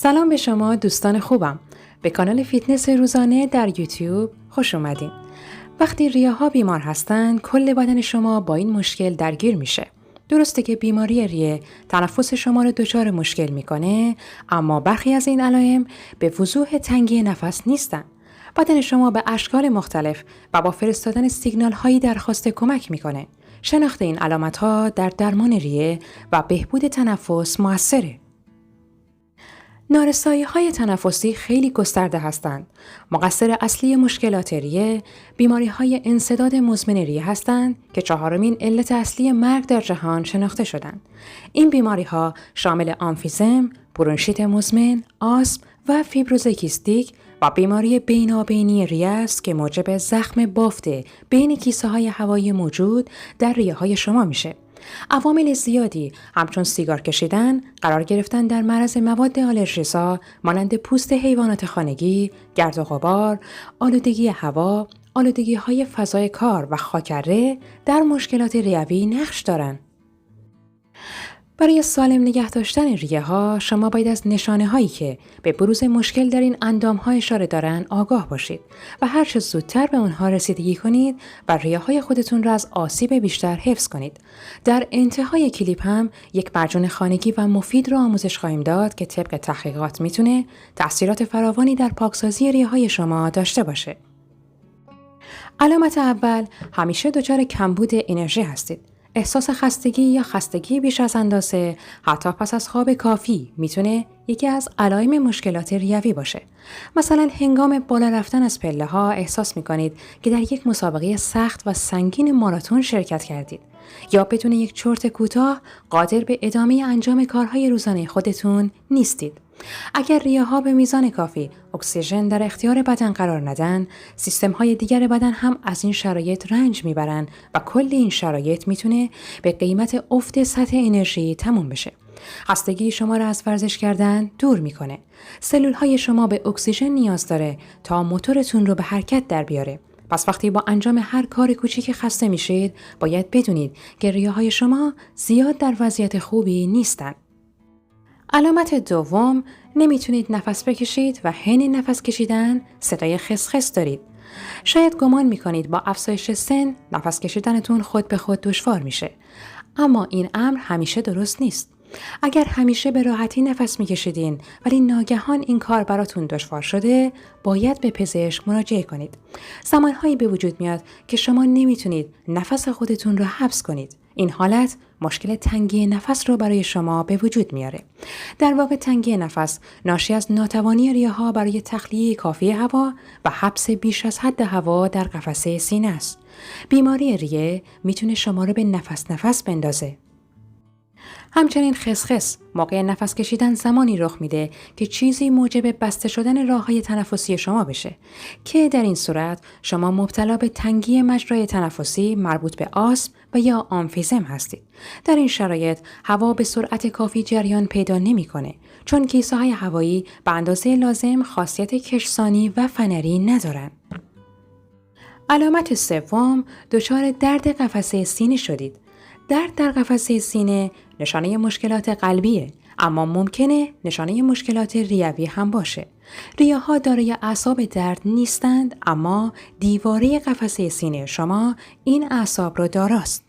سلام به شما دوستان خوبم. به کانال فیتنس روزانه در یوتیوب خوش اومدین. وقتی ریه‌ها بیمار هستن، کل بدن شما با این مشکل درگیر میشه. درسته که بیماری ریه تنفس شما رو دچار مشکل میکنه، اما برخی از این علائم به وضوح تنگی نفس نیستن. بدن شما به اشکال مختلف و با فرستادن سیگنال هایی درخواست کمک میکنه. شناخت این علامت ها در درمان ریه و بهبود تنفس موثره. نارسایی‌های تنفسی خیلی گسترده هستند. مقصر اصلی مشکلات ریه، بیماری‌های انسداد مزمن ریه هستند که چهارمین علت اصلی مرگ در جهان شناخته شدند. این بیماری‌ها شامل آمفیزم، برونشیت مزمن، آسم و فیبروز کیستیک و بیماری بینابینی ریه است که موجب زخم بافت بین کیسه‌های هوایی موجود در ریه‌های شما میشه. عوامل زیادی همچون سیگار کشیدن، قرار گرفتن در معرض مواد آلرژیزا مانند پوست حیوانات خانگی، گرد و غبار، آلودگی هوا، آلودگی‌های فضای کار و خاکره در مشکلات ریوی نقش دارند. برای سالم نگه داشتن ریه ها شما باید از نشانه هایی که به بروز مشکل در این اندام ها اشاره دارن آگاه باشید و هر چه زودتر به اونها رسیدگی کنید و ریه های خودتون را از آسیب بیشتر حفظ کنید. در انتهای کلیپ هم یک معجون خانگی و مفید را آموزش خواهیم داد که طبق تحقیقات میتونه تأثیرات فراوانی در پاکسازی ریه های شما داشته باشه. علامت اول، همیشه دچار کمبود انرژی هستید. احساس خستگی یا خستگی بیش از اندازه حتی پس از خواب کافی میتونه یکی از علائم مشکلات ریوی باشه. مثلا هنگام بالا رفتن از پله ها احساس میکنید که در یک مسابقه سخت و سنگین ماراتون شرکت کردید یا بدون یک چرت کوتاه قادر به ادامه انجام کارهای روزانه خودتون نیستید. اگر ریه ها به میزان کافی اکسیژن در اختیار بدن قرار ندن، سیستم های دیگر بدن هم از این شرایط رنج میبرن و کل این شرایط میتونه به قیمت افت سطح انرژی تموم بشه. خستگی شما را از ورزش کردن دور میکنه. سلول های شما به اکسیژن نیاز داره تا موتورتون رو به حرکت در بیاره. پس وقتی با انجام هر کار کوچیک خسته میشید، باید بدونید که ریه های شما زیاد در وضعیت خوبی نیستن. علامت دوم، نمیتونید نفس بکشید و حین نفس کشیدن صدای خسخس دارید. شاید گمان میکنید با افزایش سن نفس کشیدنتون خود به خود دشوار میشه. اما این امر همیشه درست نیست. اگر همیشه به راحتی نفس میکشیدین ولی ناگهان این کار براتون دشوار شده، باید به پزشک مراجعه کنید. زمانهایی به وجود میاد که شما نمیتونید نفس خودتون رو حبس کنید. این حالت مشکل تنگی نفس رو برای شما به وجود میاره. در واقع تنگی نفس ناشی از ناتوانی ریه ها برای تخلیه کافی هوا و حبس بیش از حد هوا در قفسه سینه است. بیماری ریه میتونه شما رو به نفس بندازه. همچنین خسخس موقع نفس کشیدن زمانی رخ میده که چیزی موجب بسته شدن راه‌های تنفسی شما بشه که در این صورت شما مبتلا به تنگی مجرای تنفسی مربوط به آسم و یا آمفیزم هستید. در این شرایط هوا به سرعت کافی جریان پیدا نمی‌کنه چون کیسه‌های هوایی به اندازه لازم خاصیت کشسانی و فنری ندارن. علامت سوم، دچار درد قفسه سینه شدید. درد در قفسه سینه نشانه مشکلات قلبیه، اما ممکنه نشانه مشکلات ریوی هم باشه. ریه ها دارای اعصاب درد نیستند، اما دیواره قفسه سینه شما این اعصاب را داراست.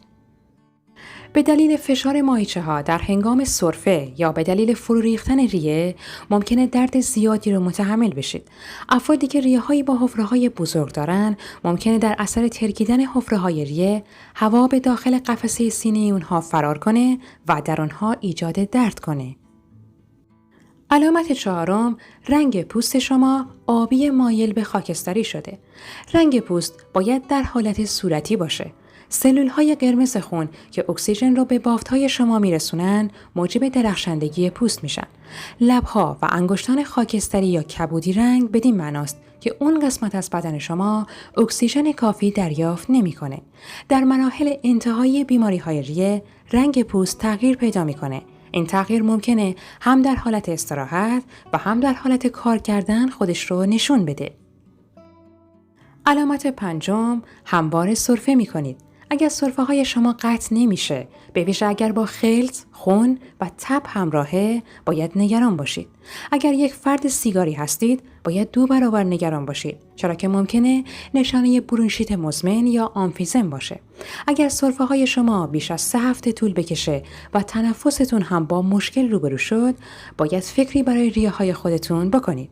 به دلیل فشار ماهیچه ها در هنگام سرفه یا به دلیل فرو ریختن ریه ممکنه درد زیادی رو متحمل بشید. افرادی که ریه هایی با حفره های بزرگ دارن ممکنه در اثر ترکیدن حفره های ریه هوا به داخل قفسه سینه اونها فرار کنه و در آنها ایجاد درد کنه. علامت چهارم، رنگ پوست شما آبی مایل به خاکستری شده. رنگ پوست باید در حالت صورتی باشه. سلول‌های قرمز خون که اکسیژن رو به بافت‌های شما میرسونن موجب درخشندگی پوست میشن. لب‌ها و انگشتان خاکستری یا کبودی رنگ بدین معناست که اون قسمت از بدن شما اکسیژن کافی دریافت نمی‌کنه. در مراحل انتهایی بیماری‌های ریه رنگ پوست تغییر پیدا می‌کنه. این تغییر ممکنه هم در حالت استراحت و هم در حالت کار کردن خودش رو نشون بده. علامت پنجم، همواره سرفه می‌کنید. اگر سرفه‌های شما قطع نمیشه، به ویژه اگر با خلط، خون و تب همراهه، باید نگران باشید. اگر یک فرد سیگاری هستید، باید 2 برابر نگران باشید، چرا که ممکنه نشانه برونشیت مزمن یا آمفیزم باشه. اگر سرفه‌های شما بیش از 3 هفته طول بکشه و تنفستون هم با مشکل روبرو شد، باید فکری برای ریه‌های خودتون بکنید.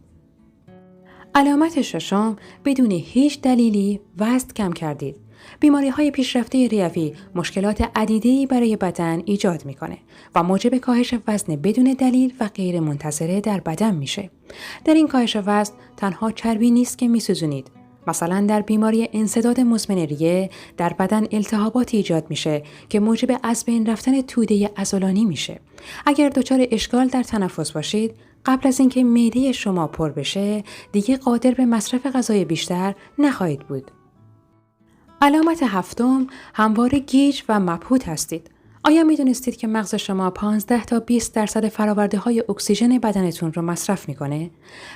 علامت ششم، بدون هیچ دلیلی وزن کم کردید. بیماری‌های پیشرفته ریوی مشکلات عدیده‌ای برای بدن ایجاد می‌کنه و موجب کاهش وزن بدون دلیل و غیر منتظره در بدن میشه. در این کاهش وزن تنها چربی نیست که می‌سوزونید. مثلا در بیماری انسداد مزمن ریه در بدن التهابات ایجاد میشه که موجب از بین رفتن توده عضلانی میشه. اگر دچار اشکال در تنفس باشید، قبل از اینکه معده شما پر بشه، دیگه قادر به مصرف غذای بیشتر نخواهید بود. علامت هفتم، همواره گیج و مبهوت هستید. آیا میدونستید که مغز شما 15 تا 20% فرآورده‌های اکسیژن بدنتون رو مصرف میکنه؟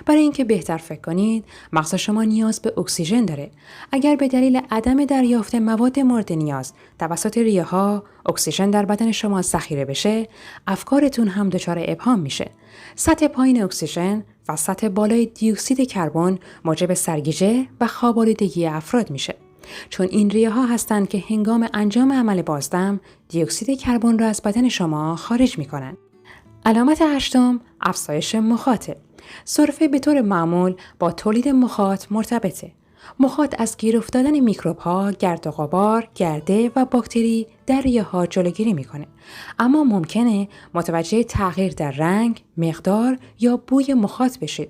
برای اینکه بهتر فکر کنید، مغز شما نیاز به اکسیژن داره. اگر به دلیل عدم دریافت مواد مورد نیاز توسط ریه‌ها اکسیژن در بدن شما ذخیره بشه، افکارتون هم دچار ابهام میشه. سطح پایین اکسیژن و سطح بالای دی اکسید کربن موجب سرگیجه و خواب‌آلودگی افراد میشه. چون این ریه ها هستند که هنگام انجام عمل بازدم دی اکسید کربن را از بدن شما خارج می کنند. علامت هشتم، افزایش مخاطه. سرفه به طور معمول با تولید مخاط مرتبطه. مخاط از گیر افتادن میکروب ها، گرد و غبار، گرده و باکتری در ریه ها جلوگیری میکنه. اما ممکنه متوجه تغییر در رنگ، مقدار یا بوی مخاط بشید.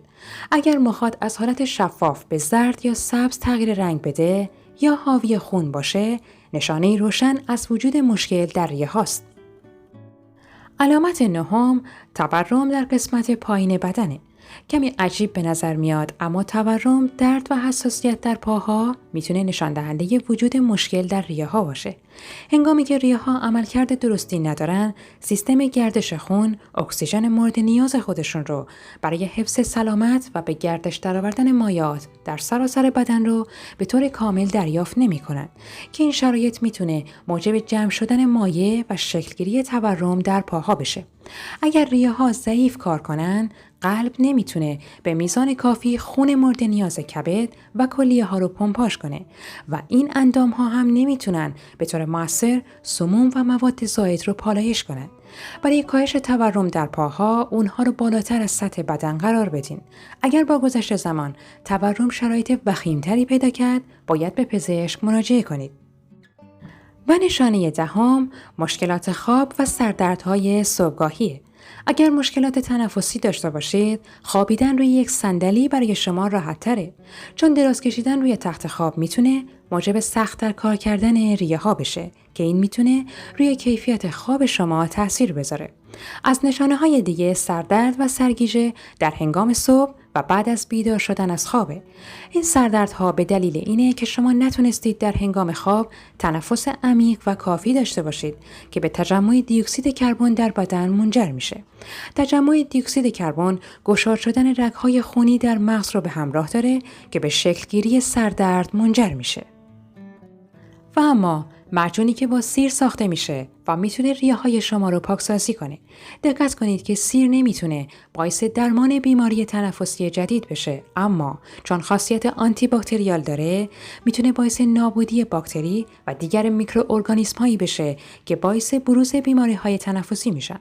اگر مخاط از حالت شفاف به زرد یا سبز تغییر رنگ بده یا حاوی خون باشه، نشانه روشن از وجود مشکل در ریه هاست. علامت نهم، تورم در قسمت پایین بدنه. کمی عجیب به نظر میاد، اما تورم، درد و حساسیت در پاها میتونه نشان دهنده وجود مشکل در ریه ها باشه. هنگامی که ریه ها عملکرد درستی ندارن، سیستم گردش خون اکسیژن مورد نیاز خودشون رو برای حفظ سلامت و به گردش درآوردن مایعات در سراسر بدن رو به طور کامل دریافت نمی‌کنن که این شرایط میتونه موجب جمع شدن مایع و شکلگیری تورم در پاها بشه. اگر ریه ها ضعیف کار کنن، قلب نمیتونه به میزان کافی خون مورد نیاز کبد و کلیه ها رو پمپاژ کنه و این اندام ها هم نمیتونن به طور مؤثر سموم و مواد زائد رو پالایش کنن. برای کاهش تورم در پاها، اونها رو بالاتر از سطح بدن قرار بدین. اگر با گذشت زمان تورم شرایط وخیمتری پیدا کرد، باید به پزشک مراجعه کنید. و نشانه دهم، مشکلات خواب و سردردهای صبحگاهی. اگر مشکلات تنفسی داشته باشید، خوابیدن روی یک صندلی برای شما راحت تره، چون دراز کشیدن روی تخت خواب میتونه موجب سخت‌تر کار کردن ریه ها بشه که این میتونه روی کیفیت خواب شما تأثیر بذاره. از نشانه های دیگه سردرد و سرگیجه در هنگام صبح و بعد از بیدار شدن از خوابه. این سردردها به دلیل اینه که شما نتونستید در هنگام خواب تنفس عمیق و کافی داشته باشید که به تجمع دی اکسید کربن در بدن منجر میشه. تجمع دی اکسید کربن گشاد شدن رگ‌های خونی در مغز رو به همراه داره که به شکلگیری سردرد منجر میشه. و اما معجونی که با سیر ساخته میشه و میتونه ریه های شما رو پاکسازی کنه. دقت کنید که سیر نمیتونه باعث درمان بیماری تنفسی جدید بشه، اما چون خاصیت آنتی باکتریال داره، میتونه باعث نابودی باکتری و دیگر میکروارگانیسم هایی بشه که باعث بروز بیماری های تنفسی میشن.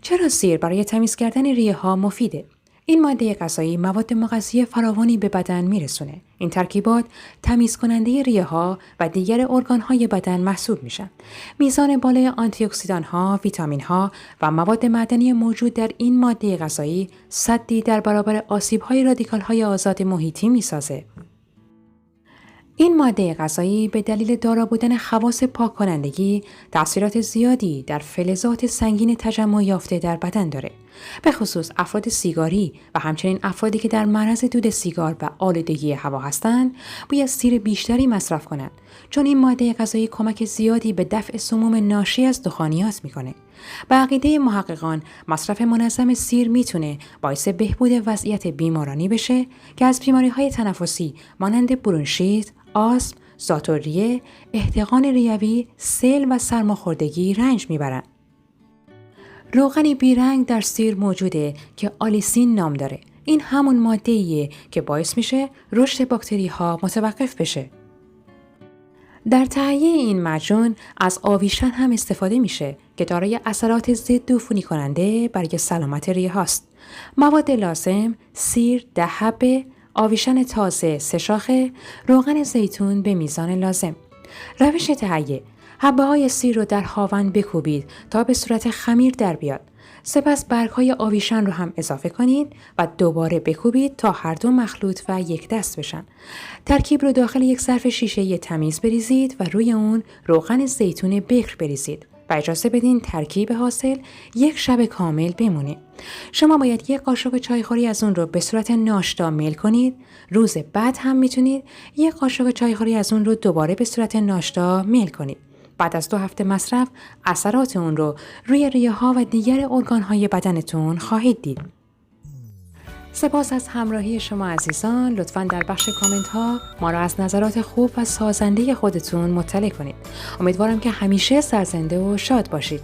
چرا سیر برای تمیز کردن ریه ها مفیده؟ این ماده غذایی مواد مغذی فراوانی به بدن میرسونه. این ترکیبات تمیز کننده ریه ها و دیگر ارگان های بدن محسوب میشن. میزان بالای آنتی اکسیدان ها، ویتامین ها و مواد معدنی موجود در این ماده غذایی سدی در برابر آسیب های رادیکال های آزاد محیطی میسازه. این ماده غذایی به دلیل دارا بودن خواص پاک کنندگی تأثیرات زیادی در فلزات سنگین تجمع یافته در بدن داره. به خصوص افراد سیگاری و همچنین افرادی که در معرض دود سیگار و آلودگی هوا هستند، باید سیر بیشتری مصرف کنند، چون این ماده غذایی کمک زیادی به دفع سموم ناشی از دخانیات میکنه. به عقیده محققان، مصرف منظم سیر میتونه باعث بهبود وضعیت بیمارانی بشه که از بیماری‌های تنفسی مانند برونشیت، آسم، ذات‌الریه، احتقان ریوی، سیل و سرماخوردگی رنج میبرند. روغنی بیرنگ در سیر موجوده که آلیسین نام داره. این همون ماده‌ایه که باعث میشه رشد باکتری‌ها متوقف بشه. در تهیه این معجون از آویشن هم استفاده میشه که دارای اثرات ضد عفونی کننده برای سلامت ریه هاست. مواد لازم: سیر 10 حبه، آویشن تازه 3 شاخه، روغن زیتون به میزان لازم. روش تهیه: حبه‌های سیر رو در هاون بکوبید تا به صورت خمیر در بیاد. سپس برگ‌های آویشن رو هم اضافه کنید و دوباره بکوبید تا هر دو مخلوط و یک دست بشن. ترکیب رو داخل یک ظرف شیشه‌ای تمیز بریزید و روی اون روغن زیتون بکر بریزید و اجازه بدین ترکیب حاصل یک شب کامل بمونه. شما باید یک قاشق چایخوری از اون رو به صورت ناشتا میل کنید. روز بعد هم میتونید یک قاشق چایخوری از اون رو دوباره به صورت ناشتا میل کنید. بعد از 2 هفته مصرف اثرات اون رو روی ریه ها و دیگر ارگان های بدنتون خواهید دید. سپاس از همراهی شما عزیزان. لطفاً در بخش کامنت ها ما را از نظرات خوب و سازنده خودتون مطلع کنید. امیدوارم که همیشه سرزنده و شاد باشید.